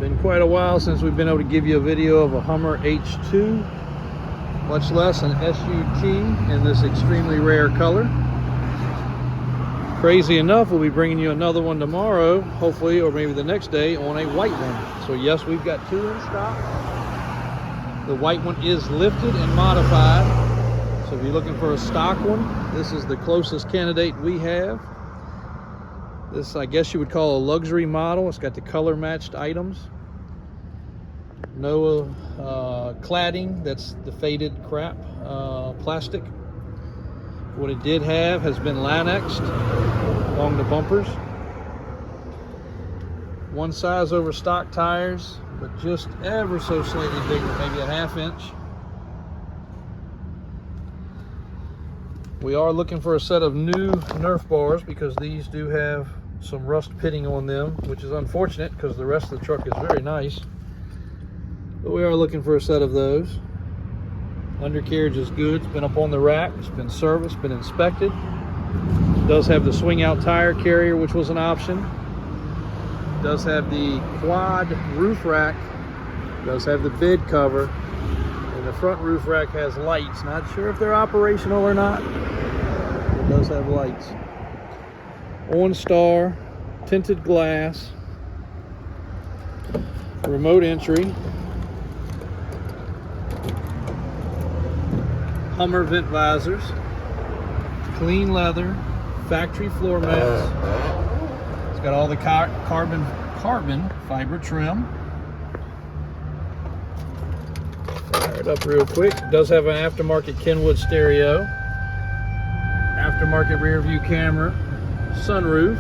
Been quite a while since we've been able to give you a video of a Hummer H2, much less an SUT in this extremely rare color. Crazy enough, we'll be bringing you another one tomorrow, hopefully, or maybe the next day, on a white one. So yes, we've got two in stock. The white one is lifted and modified. So if you're looking for a stock one, this is the closest candidate we have. This, I guess you would call a luxury model. It's got the color matched items. No cladding, that's the faded crap, plastic. What it did have has been Lanexed along the bumpers. One size over stock tires, but just ever so slightly bigger, maybe a ½ inch. We are looking for a set of new Nerf bars because these do have some rust pitting on them, which is unfortunate because the rest of the truck is very nice. But we are looking for a set of those. Undercarriage is good. It's been up on the rack. It's been serviced, been inspected. It does have the swing out tire carrier, which was an option. It does have the quad roof rack. It does have the bed cover. And the front roof rack has lights. Not sure if they're operational or not. It does have lights. OnStar, tinted glass, remote entry, Hummer vent visors, clean leather, factory floor mats. It's got all the carbon fiber trim. Fire it up real quick. It does have an aftermarket Kenwood stereo, aftermarket rear view camera, sunroof,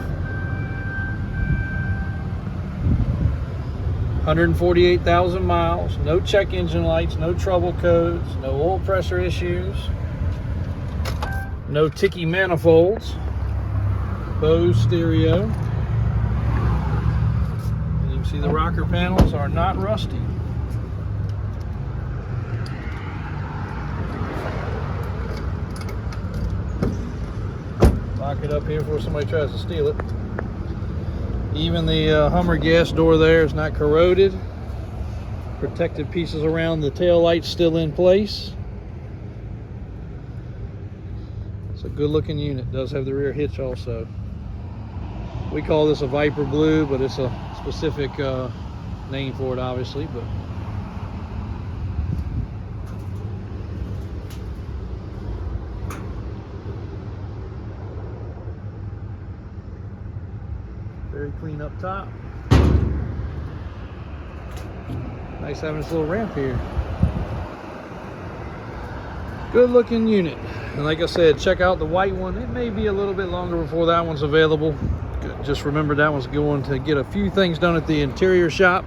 148,000 miles, no check engine lights, no trouble codes, no oil pressure issues, no ticky manifolds, Bose stereo, and you can see the rocker panels are not rusty. Lock it up here before somebody tries to steal it. Even the Hummer gas door there is not corroded. Protective pieces around the tail lights still in place. It's a good looking unit. It does have the rear hitch also. We call this a Viper Blue, but it's a specific name for it obviously. But very clean up top. Nice having this little ramp here. Good looking unit. And like I said, check out the white one. It may be a little bit longer before that one's available. Just remember that one's going to get a few things done at the interior shop.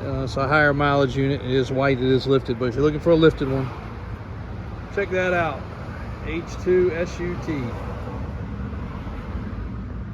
It's a higher mileage unit. It is white, it is lifted. But if you're looking for a lifted one, check that out. H2 SUT.